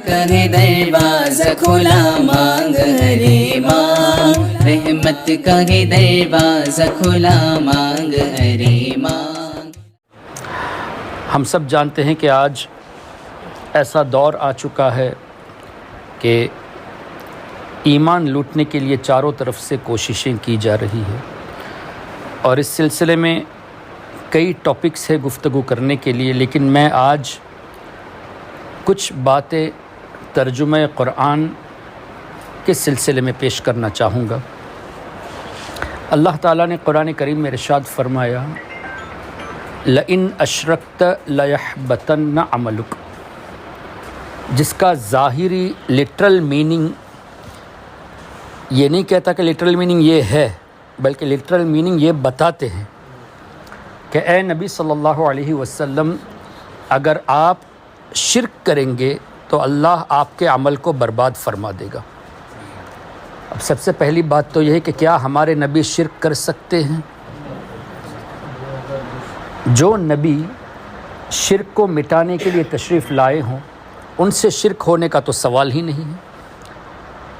کا ہے دروازہ کھلا مانگ ہر مانگ، رحمت کا ہے دروازہ کھلا مانگ ہر مانگ۔ ہم سب جانتے ہیں کہ آج ایسا دور آ چکا ہے کہ ایمان لوٹنے کے لیے چاروں طرف سے کوششیں کی جا رہی ہیں، اور اس سلسلے میں کئی ٹاپکس ہے گفتگو کرنے کے لیے، لیکن میں آج کچھ باتیں ترجمہ قرآن کے سلسلے میں پیش کرنا چاہوں گا۔ اللہ تعالیٰ نے قرآن کریم میں ارشاد فرمایا لئن اشرکت لیحبطن عملک، جس کا ظاہری لٹرل میننگ یہ نہیں کہتا کہ لٹرل میننگ یہ ہے، بلکہ لٹرل میننگ یہ بتاتے ہیں کہ اے نبی صلی اللہ علیہ وسلم، اگر آپ شرک کریں گے تو اللہ آپ کے عمل کو برباد فرما دے گا۔ اب سب سے پہلی بات تو یہ ہے کہ کیا ہمارے نبی شرک کر سکتے ہیں؟ جو نبی شرک کو مٹانے کے لیے تشریف لائے ہوں ان سے شرک ہونے کا تو سوال ہی نہیں ہے،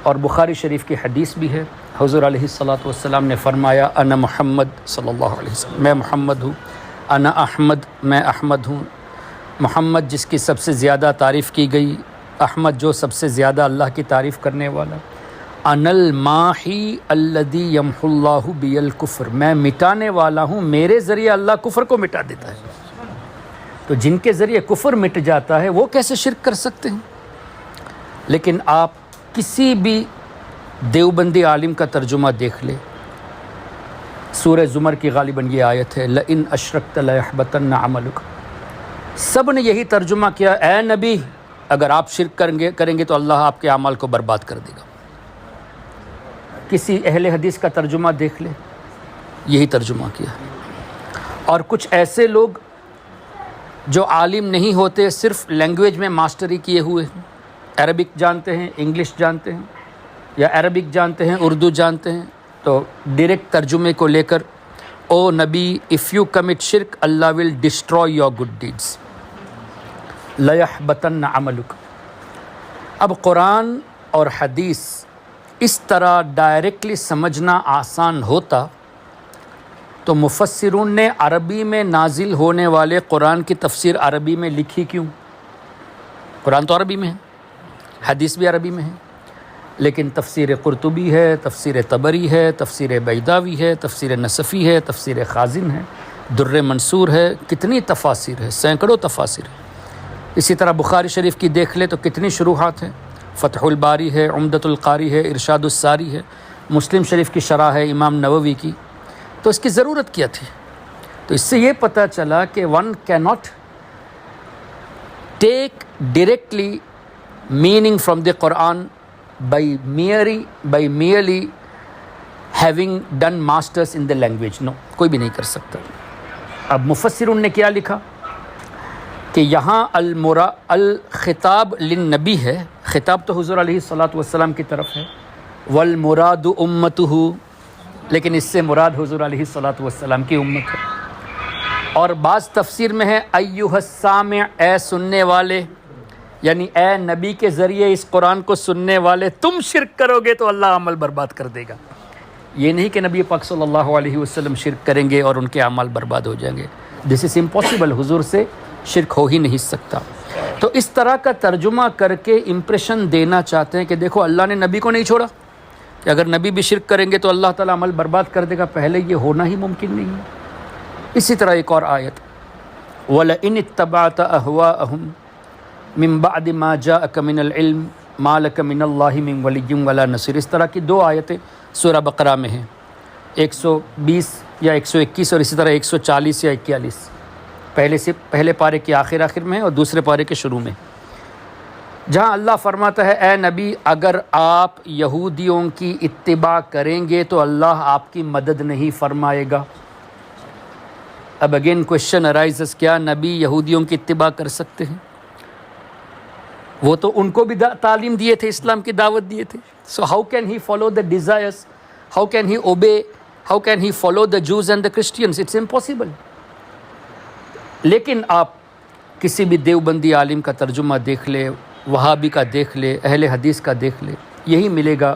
اور بخاری شریف کی حدیث بھی ہے، حضور علیہ الصلاۃ والسلام نے فرمایا انا محمد صلی اللہ علیہ وسلم، میں محمد ہوں، انا احمد، میں احمد ہوں، محمد جس کی سب سے زیادہ تعریف کی گئی، احمد جو سب سے زیادہ اللہ کی تعریف کرنے والا، انا الماحی الذی یمحو اللہ بی الکفر، میں مٹانے والا ہوں، میرے ذریعے اللہ کفر کو مٹا دیتا ہے۔ تو جن کے ذریعے کفر مٹ جاتا ہے وہ کیسے شرک کر سکتے ہیں؟ لیکن آپ کسی بھی دیوبندی عالم کا ترجمہ دیکھ لے، سورہ زمر کی غالباً یہ آیت ہے لئن اشرکت لیحبطن عملک، سب نے یہی ترجمہ کیا، اے نبی اگر آپ شرک کریں گے تو اللہ آپ کے اعمال کو برباد کر دے گا۔ کسی اہل حدیث کا ترجمہ دیکھ لے، یہی ترجمہ کیا۔ اور کچھ ایسے لوگ جو عالم نہیں ہوتے، صرف لینگویج میں ماسٹری کیے ہوئے ہیں، عربک جانتے ہیں، انگلش جانتے ہیں، یا عربک جانتے ہیں، اردو جانتے ہیں، تو ڈائریکٹ ترجمے کو لے کر او نبی اف یو کمٹ شرک اللہ ول ڈسٹروائے یور گڈ ڈیڈس لیحبطن عملک۔ اب قرآن اور حدیث اس طرح ڈائریکٹلی سمجھنا آسان ہوتا تو مفسرون نے عربی میں نازل ہونے والے قرآن کی تفسیر عربی میں لکھی کیوں؟ قرآن تو عربی میں ہے، حدیث بھی عربی میں ہے، لیکن تفسیر قرطبی ہے، تفسیر طبری ہے، تفسیر بیضاوی ہے، تفسیر نصفی ہے، تفسیر خازن ہے، در منصور ہے، کتنی تفاسیر ہے، سینکڑوں تفاسیر ہے۔ اسی طرح بخاری شریف کی دیکھ لے تو کتنی شروحات ہیں، فتح الباری ہے، عمدۃ القاری ہے، ارشاد الساری ہے، مسلم شریف کی شرح ہے امام نووی کی، تو اس کی ضرورت کیا تھی؟ تو اس سے یہ پتہ چلا کہ ون کی not take directly meaning from the Quran by merely having done masters in the language. No, کوئی بھی نہیں کر سکتا۔ اب مفسرون نے کیا لکھا کہ یہاں الخطاب للنبی ہے، خطاب تو حضور علیہ الصلاۃ والسلام کی طرف ہے، والمراد امتہ، لیکن اس سے مراد حضور علیہ الصلاۃ والسلام کی امت ہے۔ اور بعض تفسیر میں ہے ایھا السامع، اے سننے والے، یعنی اے نبی کے ذریعے اس قرآن کو سننے والے، تم شرک کرو گے تو اللہ عمل برباد کر دے گا۔ یہ نہیں کہ نبی پاک صلی اللہ علیہ وسلم شرک کریں گے اور ان کے اعمال برباد ہو جائیں گے، دس از امپاسبل، حضور سے شرک ہو ہی نہیں سکتا۔ تو اس طرح کا ترجمہ کر کے امپریشن دینا چاہتے ہیں کہ دیکھو اللہ نے نبی کو نہیں چھوڑا، کہ اگر نبی بھی شرک کریں گے تو اللہ تعالیٰ عمل برباد کر دے گا، پہلے یہ ہونا ہی ممکن نہیں ہے۔ اسی طرح ایک اور آیت وَلَئِنِ اتَّبَعْتَ أَهْوَاءَهُمْ من بعد ما جاءك من العلم ما لك من الله من ولي ولا نصير، اس طرح کی دو آیتیں سورہ بقرہ میں ہیں، 120 یا 121 اور اسی طرح 140 یا 41، پہلے پارے کے آخر میں اور دوسرے پارے کے شروع میں، جہاں اللہ فرماتا ہے اے نبی اگر آپ یہودیوں کی اتباع کریں گے تو اللہ آپ کی مدد نہیں فرمائے گا۔ اب اگین کوشچن ارائزز، کیا نبی یہودیوں کی اتباع کر سکتے ہیں؟ وہ تو ان کو بھی تعلیم دیے تھے، اسلام کی دعوت دیے تھے، so how can he follow the desires, how can he obey, how can he follow the Jews and the Christians? It's impossible. لیکن آپ کسی بھی دیوبندی عالم کا ترجمہ دیکھ لے، وہابی کا دیکھ لے، اہل حدیث کا دیکھ لے، یہی ملے گا،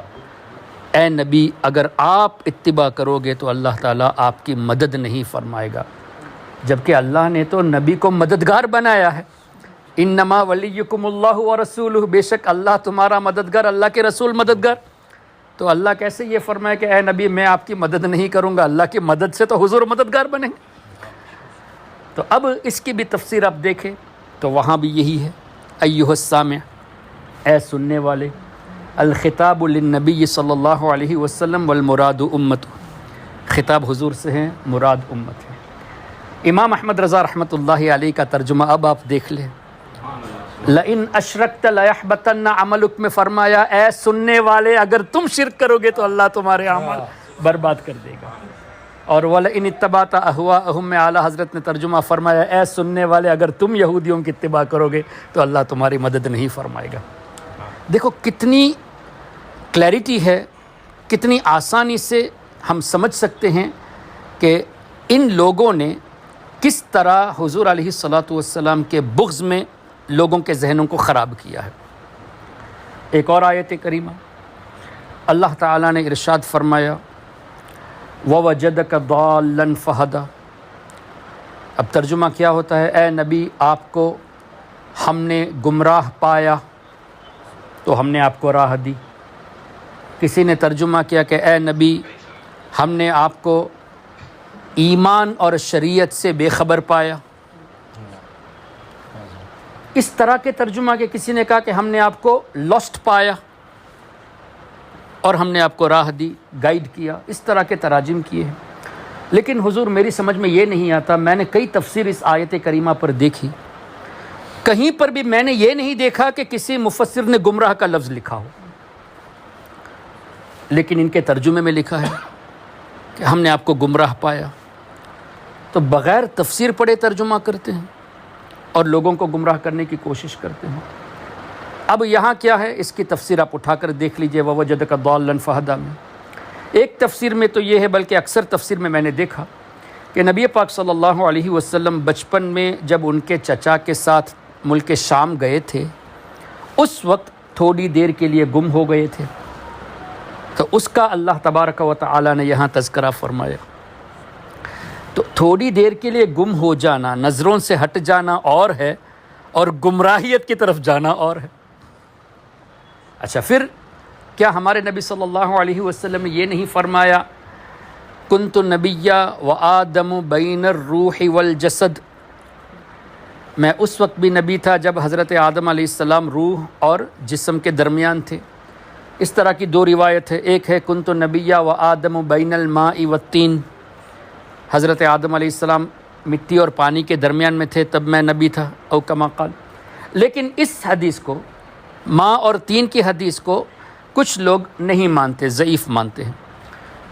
اے نبی اگر آپ اتباع کرو گے تو اللہ تعالیٰ آپ کی مدد نہیں فرمائے گا، جبکہ اللہ نے تو نبی کو مددگار بنایا ہے۔ انما ولیکم اللہ ورسولہ، بے شک اللہ تمہارا مددگار، اللہ کے رسول مددگار۔ تو اللہ کیسے یہ فرمائے کہ اے نبی میں آپ کی مدد نہیں کروں گا، اللہ کی مدد سے تو حضور مددگار بنیں گے۔ تو اب اس کی بھی تفسیر آپ دیکھیں تو وہاں بھی یہی ہے، ایھا السامع، اے سننے والے، الخطاب للنبی صلی اللہ علیہ وسلم والمراد امت، خطاب حضور سے ہیں، مراد امت ہے۔ امام احمد رضا رحمۃ اللہ علیہ کا ترجمہ اب آپ دیکھ لیں، لئن اشرکت لیحبطن عملک میں فرمایا اے سننے والے اگر تم شرک کرو گے تو اللہ تمہارے اعمال برباد کر دے گا، اور ولئن اتبعت اہواءہم میں اعلیٰ حضرت نے ترجمہ فرمایا اے سننے والے اگر تم یہودیوں کی اتباع کرو گے تو اللہ تمہاری مدد نہیں فرمائے گا۔ دیکھو کتنی کلیئرٹی ہے، کتنی آسانی سے ہم سمجھ سکتے ہیں کہ ان لوگوں نے کس طرح حضور علیہ الصلاۃ والسلام کے بغض میں لوگوں کے ذہنوں کو خراب کیا ہے۔ ایک اور آیت کریمہ اللہ تعالیٰ نے ارشاد فرمایا وَوَجَدَكَ ضَالًّا فَهَدَىٰ، اب ترجمہ کیا ہوتا ہے، اے نبی آپ کو ہم نے گمراہ پایا تو ہم نے آپ کو راہ دی۔ کسی نے ترجمہ کیا کہ اے نبی ہم نے آپ کو ایمان اور شریعت سے بے خبر پایا۔ اس طرح کے ترجمہ کے کسی نے کہا کہ ہم نے آپ کو لاسٹ پایا اور ہم نے آپ کو راہ دی، گائیڈ کیا، اس طرح کے تراجم کیے ہیں۔ لیکن حضور میری سمجھ میں یہ نہیں آتا، میں نے کئی تفسیر اس آیت کریمہ پر دیکھی، کہیں پر بھی میں نے یہ نہیں دیکھا کہ کسی مفسر نے گمراہ کا لفظ لکھا ہو، لیکن ان کے ترجمے میں لکھا ہے کہ ہم نے آپ کو گمراہ پایا۔ تو بغیر تفسیر پڑھے ترجمہ کرتے ہیں اور لوگوں کو گمراہ کرنے کی کوشش کرتے ہیں۔ اب یہاں کیا ہے اس کی تفسیر آپ اٹھا کر دیکھ لیجئے، وَوَجَدَكَ ضَالًّا فَهَدَىٰ میں ایک تفسیر میں تو یہ ہے، بلکہ اکثر تفسیر میں نے دیکھا کہ نبی پاک صلی اللہ علیہ وسلم بچپن میں جب ان کے چچا کے ساتھ ملک شام گئے تھے اس وقت تھوڑی دیر کے لیے گم ہو گئے تھے، تو اس کا اللہ تبارک و تعالی نے یہاں تذکرہ فرمایا۔ تو تھوڑی دیر کے لیے گم ہو جانا، نظروں سے ہٹ جانا اور ہے، اور گمراہیت کی طرف جانا اور ہے۔ اچھا پھر کیا ہمارے نبی صلی اللہ علیہ وسلم نے یہ نہیں فرمایا کنت نبیّا وآدم بین الروح والجسد، میں اس وقت بھی نبی تھا جب حضرت آدم علیہ السلام روح اور جسم کے درمیان تھے۔ اس طرح کی دو روایت ہے، ایک ہے کنت نبیّا وآدم بین الماء والطین، حضرت آدم علیہ السلام مٹی اور پانی کے درمیان میں تھے تب میں نبی تھا، او کما قال۔ لیکن اس حدیث کو، ماء اور تین کی حدیث کو کچھ لوگ نہیں مانتے، ضعیف مانتے ہیں،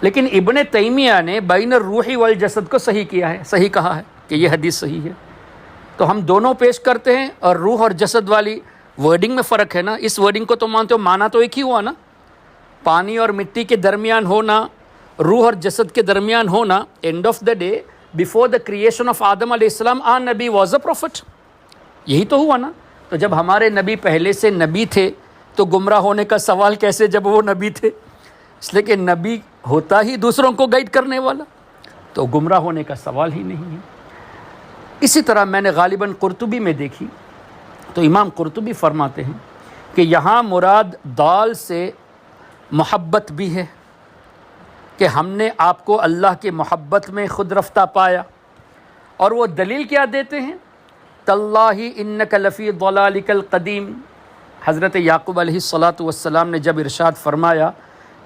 لیکن ابن تیمیہ نے بین الروح والجسد کو صحیح کیا ہے، صحیح کہا ہے کہ یہ حدیث صحیح ہے۔ تو ہم دونوں پیش کرتے ہیں، اور روح اور جسد والی ورڈنگ میں فرق ہے نا، اس ورڈنگ کو تو مانتے ہو، معنی تو ایک ہی ہوا نا، پانی اور مٹی کے درمیان ہونا، روح اور جسد کے درمیان ہونا۔ And of the day before the creation of آدم علیہ السلام آ نبی واز اے پروفٹ، یہی تو ہوا نا۔ تو جب ہمارے نبی پہلے سے نبی تھے تو گمراہ ہونے کا سوال کیسے جب وہ نبی تھے؟ اس لیے کہ نبی ہوتا ہی دوسروں کو گائیڈ کرنے والا، تو گمراہ ہونے کا سوال ہی نہیں ہے۔ اسی طرح میں نے غالباً قرطبی میں دیکھی تو امام قرطبی فرماتے ہیں کہ یہاں مراد دال سے محبت بھی ہے، کہ ہم نے آپ کو اللہ کی محبت میں خود رفتہ پایا، اور وہ دلیل کیا دیتے ہیں، تاللہ انک لفی ضلالک القدیم۔ حضرت یعقوب علیہ السلام نے جب ارشاد فرمایا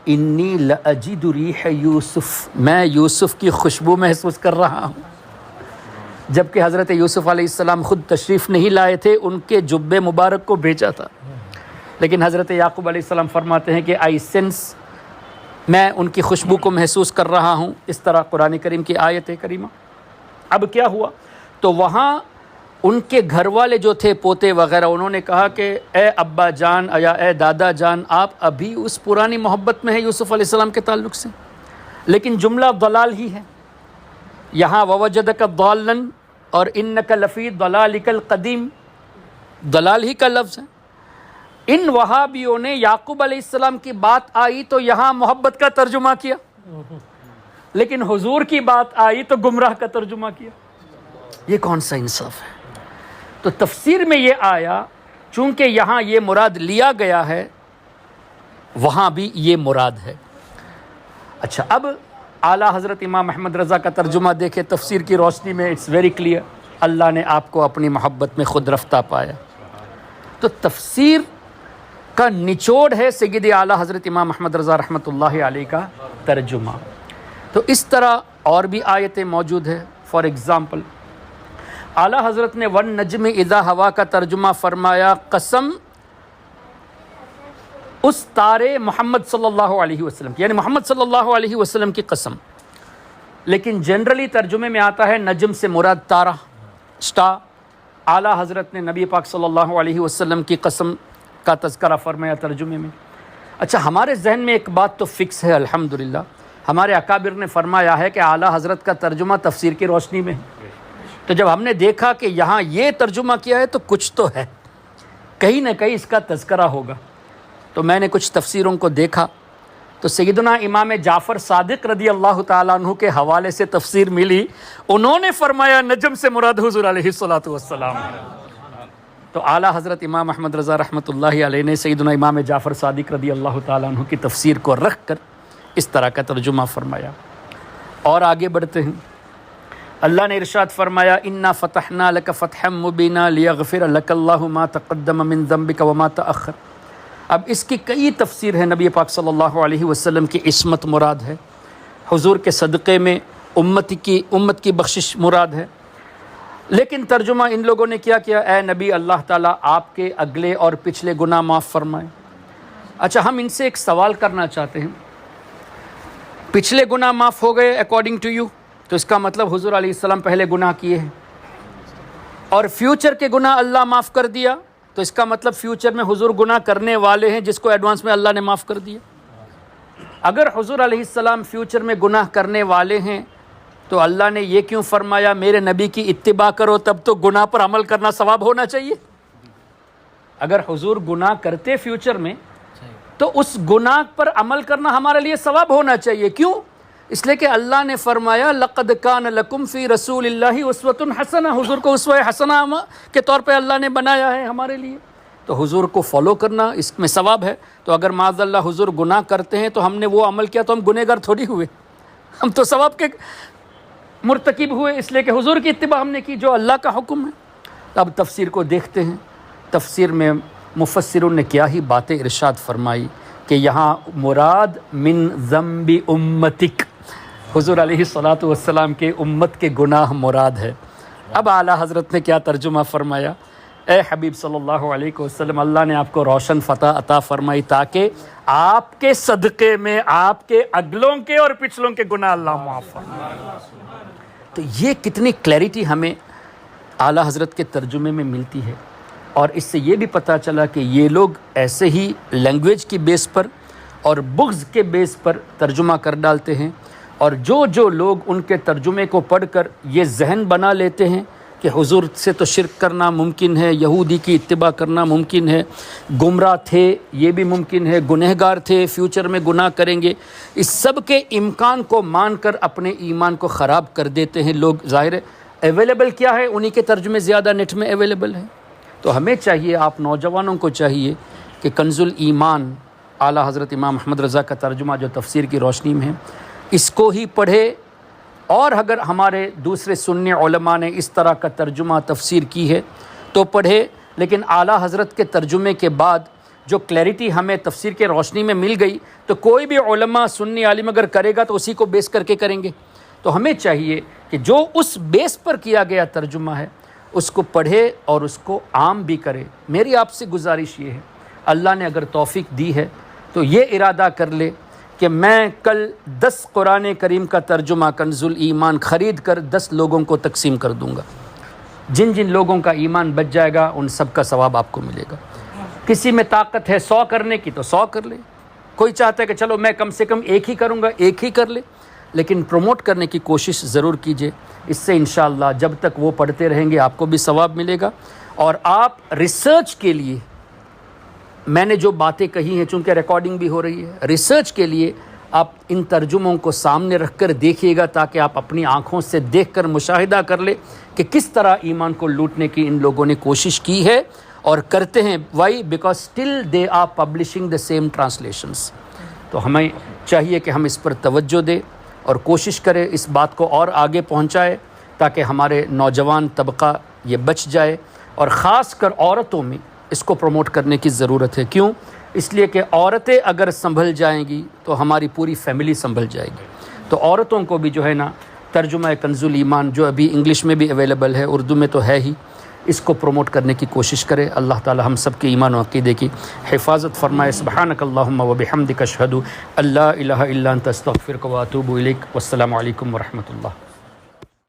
انی لاجد ریح یوسف، میں یوسف کی خوشبو محسوس کر رہا ہوں، جبکہ حضرت یوسف علیہ السلام خود تشریف نہیں لائے تھے، ان کے جبے مبارک کو بھیجا تھا، لیکن حضرت یعقوب علیہ السلام فرماتے ہیں کہ آئی سینس، میں ان کی خوشبو کو محسوس کر رہا ہوں۔ اس طرح قرآن کریم کی آیت کریمہ۔ اب کیا ہوا، تو وہاں ان کے گھر والے جو تھے، پوتے وغیرہ، انہوں نے کہا کہ اے ابا جان یا اے دادا جان، آپ ابھی اس پرانی محبت میں ہیں یوسف علیہ السلام کے تعلق سے، لیکن جملہ ضلال ہی ہے یہاں، ووجدک ضالاً اور انک لفی ضلالک القدیم، ضلال ہی کا لفظ ہے۔ ان وہابیوں نے یعقوب علیہ السلام کی بات آئی تو یہاں محبت کا ترجمہ کیا، لیکن حضور کی بات آئی تو گمراہ کا ترجمہ کیا. یہ کون سا انصاف ہے؟ تو تفسیر میں یہ آیا چونکہ یہاں یہ مراد لیا گیا ہے، وہاں بھی یہ مراد ہے. اچھا، اب اعلیٰ حضرت امام احمد رضا کا ترجمہ دیکھیں تفسیر کی روشنی میں. اٹس ویری کلیئر، اللہ نے آپ کو اپنی محبت میں خود رفتہ پایا. تو تفسیر کا نچوڑ ہے سید اعلیٰ حضرت امام احمد رضا رحمۃ اللہ علیہ کا ترجمہ. تو اس طرح اور بھی آیتیں موجود ہیں. فار ایگزامپل اعلیٰ حضرت نے والنجم اذا ہوا کا ترجمہ فرمایا قسم اس تارے محمد صلی اللہ علیہ وسلم کی، یعنی محمد صلی اللہ علیہ وسلم کی قسم. لیکن جنرلی ترجمے میں آتا ہے نجم سے مراد تارہ، سٹار. اعلیٰ حضرت نے نبی پاک صلی اللہ علیہ وسلم کی قسم کا تذکرہ فرمایا ترجمے میں. اچھا، ہمارے ذہن میں ایک بات تو فکس ہے الحمدللہ، ہمارے اکابر نے فرمایا ہے کہ اعلیٰ حضرت کا ترجمہ تفسیر کی روشنی میں. تو جب ہم نے دیکھا کہ یہاں یہ ترجمہ کیا ہے تو کچھ تو ہے، کہیں نہ کہیں اس کا تذکرہ ہوگا. تو میں نے کچھ تفسیروں کو دیکھا تو سیدنا امام جعفر صادق رضی اللہ تعالیٰ عنہ کے حوالے سے تفسیر ملی. انہوں نے فرمایا نجم سے مراد حضور علیہ الصلوۃ والسلام. تو اعلیٰ حضرت امام احمد رضا رحمۃ اللہ علیہ نے سیدنا امام جعفر صادق رضی اللہ تعالیٰ عنہ کی تفسیر کو رکھ کر اس طرح کا ترجمہ فرمایا. اور آگے بڑھتے ہیں. اللہ نے ارشاد فرمایا انا فتحنا لک فتحا مبینا لیغفر لک اللہ ما تقدم من ذنبک وما تأخر. اب اس کی کئی تفسیر ہے. نبی پاک صلی اللہ علیہ وسلم کی عصمت مراد ہے، حضور کے صدقے میں امت کی بخشش مراد ہے. لیکن ترجمہ ان لوگوں نے کیا کیا، اے نبی اللہ تعالیٰ آپ کے اگلے اور پچھلے گناہ معاف فرمائیں. اچھا، ہم ان سے ایک سوال کرنا چاہتے ہیں. پچھلے گناہ معاف ہو گئے اکارڈنگ ٹو یو، تو اس کا مطلب حضور علیہ السلام پہلے گناہ کیے ہیں. اور فیوچر کے گناہ اللہ معاف کر دیا، تو اس کا مطلب فیوچر میں حضور گناہ کرنے والے ہیں جس کو ایڈوانس میں اللہ نے معاف کر دیا. اگر حضور علیہ السلام فیوچر میں گناہ کرنے والے ہیں تو اللہ نے یہ کیوں فرمایا میرے نبی کی اتباع کرو، تب تو گناہ پر عمل کرنا ثواب ہونا چاہیے. اگر حضور گناہ کرتے فیوچر میں تو اس گناہ پر عمل کرنا ہمارے لیے ثواب ہونا چاہیے. کیوں؟ اس لیے کہ اللہ نے فرمایا لقد کان لکم فی رسول اللہ اسوۃ حسنہ، حضور کو اسوہ حسنہ کے طور پہ اللہ نے بنایا ہے ہمارے لیے. تو حضور کو فالو کرنا اس میں ثواب ہے. تو اگر معاذ اللہ حضور گناہ کرتے ہیں تو ہم نے وہ عمل کیا تو ہم گنہگار تھوڑی ہوئے، ہم تو ثواب کے مرتکب ہوئے، اس لیے کہ حضور کی اتباع ہم نے کی جو اللہ کا حکم ہے. اب تفسیر کو دیکھتے ہیں. تفسیر میں مفسروں نے کیا ہی باتیں ارشاد فرمائی کہ یہاں مراد من ذنب امتک، حضور علیہ الصلوۃ والسلام کے امت کے گناہ مراد ہے. اب اعلیٰ حضرت نے کیا ترجمہ فرمایا، اے حبیب صلی اللہ علیہ وسلم اللہ نے آپ کو روشن فتح عطا فرمائی تاکہ آپ کے صدقے میں آپ کے اگلوں کے اور پچھلوں کے گناہ اللہ معاف فرمائے. تو یہ کتنی کلیئرٹی ہمیں اعلیٰ حضرت کے ترجمے میں ملتی ہے. اور اس سے یہ بھی پتہ چلا کہ یہ لوگ ایسے ہی لینگویج کی بیس پر اور بغض کے بیس پر ترجمہ کر ڈالتے ہیں. اور جو لوگ ان کے ترجمے کو پڑھ کر یہ ذہن بنا لیتے ہیں کہ حضور سے تو شرک کرنا ممکن ہے، یہودی کی اتباع کرنا ممکن ہے، گمراہ تھے یہ بھی ممکن ہے، گنہگار تھے فیوچر میں گناہ کریں گے، اس سب کے امکان کو مان کر اپنے ایمان کو خراب کر دیتے ہیں لوگ. ظاہر ہے اویلیبل کیا ہے، انہی کے ترجمے زیادہ نیٹ میں اویلیبل ہیں. تو ہمیں چاہیے، آپ نوجوانوں کو چاہیے کہ کنز الایمان اعلیٰ حضرت امام احمد رضا کا ترجمہ جو تفسیر کی روشنی میں ہے اس کو ہی پڑھے. اور اگر ہمارے دوسرے سنی علماء نے اس طرح کا ترجمہ تفسیر کی ہے تو پڑھے. لیکن اعلیٰ حضرت کے ترجمے کے بعد جو کلیئرٹی ہمیں تفسیر کے روشنی میں مل گئی تو کوئی بھی علماء سنی عالم اگر کرے گا تو اسی کو بیس کر کے کریں گے. تو ہمیں چاہیے کہ جو اس بیس پر کیا گیا ترجمہ ہے اس کو پڑھے اور اس کو عام بھی کرے. میری آپ سے گزارش یہ ہے، اللہ نے اگر توفیق دی ہے تو یہ ارادہ کر لے کہ میں کل 10 قرآن کریم کا ترجمہ کنز الایمان خرید کر 10 لوگوں کو تقسیم کر دوں گا. جن لوگوں کا ایمان بچ جائے گا ان سب کا ثواب آپ کو ملے گا. کسی میں طاقت ہے 100 کرنے کی تو 100 کر لے، کوئی چاہتا ہے کہ چلو میں کم سے کم 1 ہی کروں گا 1 ہی کر لے. لیکن پروموٹ کرنے کی کوشش ضرور کیجئے. اس سے انشاءاللہ جب تک وہ پڑھتے رہیں گے آپ کو بھی ثواب ملے گا. اور آپ ریسرچ کے لیے میں نے جو باتیں کہی ہیں چونکہ ریکارڈنگ بھی ہو رہی ہے، ریسرچ کے لیے آپ ان ترجموں کو سامنے رکھ کر دیکھیے گا تاکہ آپ اپنی آنکھوں سے دیکھ کر مشاہدہ کر لیں کہ کس طرح ایمان کو لوٹنے کی ان لوگوں نے کوشش کی ہے اور کرتے ہیں. Why? Because still they are publishing the same translations. تو ہمیں چاہیے کہ ہم اس پر توجہ دیں اور کوشش کریں اس بات کو اور آگے پہنچائے تاکہ ہمارے نوجوان طبقہ یہ بچ جائے، اور خاص کر عورتوں میں اس کو پروموٹ کرنے کی ضرورت ہے. کیوں؟ اس لیے کہ عورتیں اگر سنبھل جائیں گی تو ہماری پوری فیملی سنبھل جائے گی. تو عورتوں کو بھی جو ہے نا ترجمہ کنز الایمان جو ابھی انگلش میں بھی اویلیبل ہے، اردو میں تو ہے ہی، اس کو پروموٹ کرنے کی کوشش کرے. اللہ تعالی ہم سب کے ایمان و عقیدے کی حفاظت فرمائے. سبحانک اللہم و بحمدک اشہد ان لا الہ الا انت استغفرک و اتوب الیک. والسلام علیکم ورحمۃ اللہ.